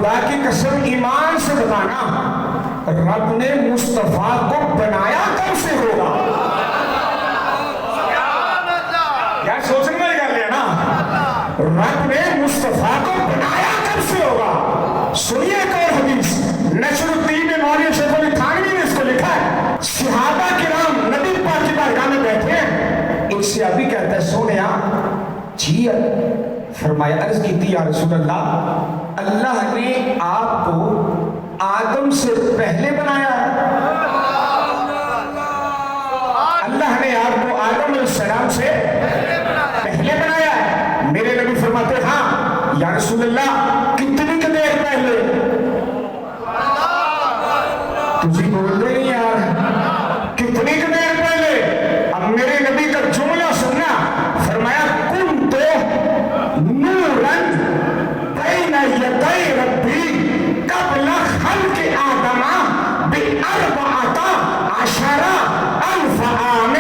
خدا کی قسم ایمان سے بتانا رب نے مصطفیٰ کو بنایا کب سے ہوگا؟ کیا سوچنے والی گل ہے نا، رب نے مصطفیٰ کو بنایا کب سے ہوگا؟ سنیے ایک اور حدیث، نشر الدین مولوی شیخ علی تھانوی نے اس کو لکھا ہے، صحابہ کرام نبی پاک کی بارگاہ میں بیٹھے ہیں، ایک صحابی کہتا ہے سونیا جی، فرمایا عرض کی یا رسول اللہ، اللہ نے آپ کو آدم سے پہلے بنایا ہے؟ اللہ نے آپ کو آدم علیہ السلام سے پہلے بنایا ہے؟ میرے نبی فرماتے ہاں یا رسول اللہ، کتنی دیر پہلے؟ تجھے بول رہے ہیں یار، کتنی دیر پہلے؟ اب میرے نبی کا جملہ سننا، فرمایا کن تو نورن بین یدی ربی قبل خلق آدم باربعۃ عشر الف عام۔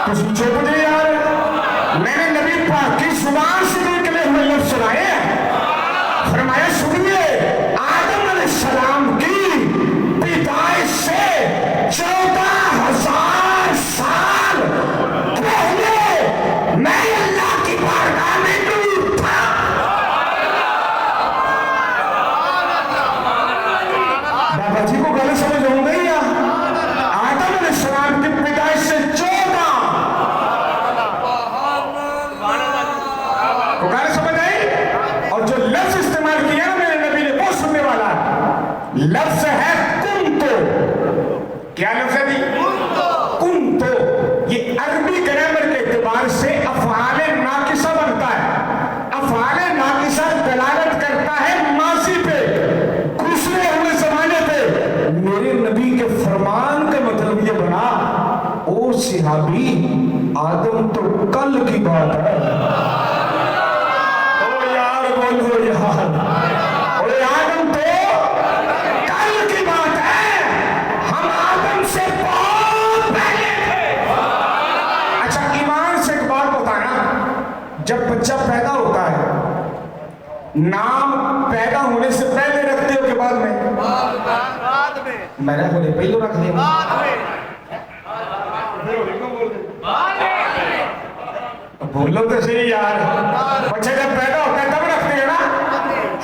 تجھے چپ دے یار، میں نے نبی پاک کی زبان سے نکلے ہوئے لفظ سنائے ہیں۔ فرمایا سنیے، آدم علیہ السلام کی پیدائش سے 14,000 سال پہلے میں اللہ کی بارگاہ میں نور تھا۔ بابا جی کو گل سمجھ ہو گئی یا؟ آدم علیہ السلام کی پیدائش سے 14 کو گل سمجھ آئی؟ اور جو لفظ استعمال کیا نا میرے نبی نے، وہ سننے والا لفظ ہے کنتو۔ کیا لفظ ہے جی؟ کنتو۔ یہ عربی گرامر کے اعتبار سے افعال ناقصہ بنتا ہے۔ افعال ناقصہ دلالت کرتا ہے ماضی پہ، گزرے ہوئے زمانے پہ۔ میرے نبی کے فرمان کا مطلب یہ بنا، او صحابی آدم تو کل کی بات ہے۔ او یار بولو یار، او آدم تو کل کی بات ہے، ہم آدم سے بہت پہلے تھے۔ اچھا ایمان سے ایک بات بتانا، جب بچہ پیدا ہوتا ہے نام پیدا ہونے سے پہلے رکھتے ہو کہ بعد میں؟ میں نے بولے پہلو رکھ دیا۔ بولو تو صحیح یار، بچہ جب پیدا ہوتا ہے تب رکھتے ہیں نا،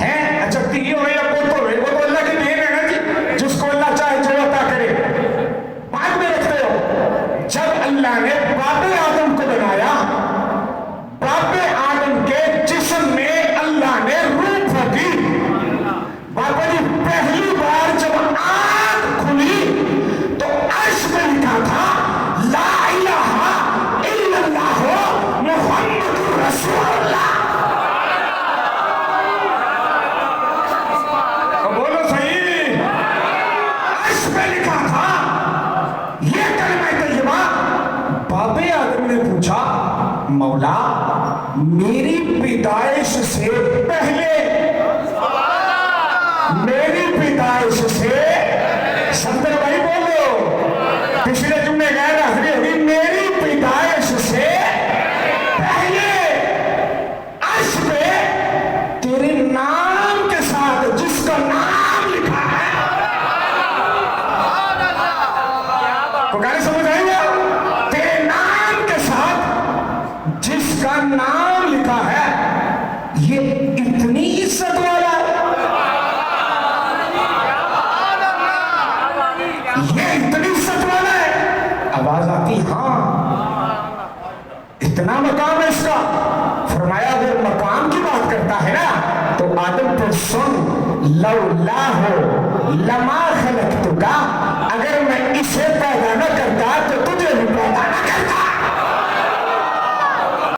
ہیں؟ اچھا تیری ہوئے یا پوت ہوئے، وہ تو اللہ کی دین ہے نا جی، جس کو اللہ چاہے جو عطا کرے، بعد میں رکھتے ہو۔ جب اللہ نے باپ آدم کو بنایا، باپ آدم کے جسم میں اللہ نے روح پھونکی، بابا جی پہلی بار جب آنکھ کھلی تو عرش میں لکھا تھا لا الہ الا اللہ محمد رسول اللہ۔ بولو صحیح، عرش میں لکھا تھا یہ کلمہ طیبہ۔ باپ آدم نے پوچھا مولا میری پیدائش سے پہلے، میری پیدائش سے، سندر بھائی بولو، پچھلے جمعے غیر حاضری ہوئی، میری پیدائش سے پہلے عرش پہ تیرے نام کے ساتھ جس کا نام لکھا ہے، کو گانے سمجھ آئی گا؟ تیرے نام کے ساتھ جس کا نام لکھا ہے، یہ اتنی عزت والا ہے، یہ اتنی عزت والا ہے۔ آواز آتی ہاں اتنا مقام ہے اس کا۔ فرمایا اگر مقام کی بات کرتا ہے نا تو آدم پر سن، لولا ہو لما خلقتک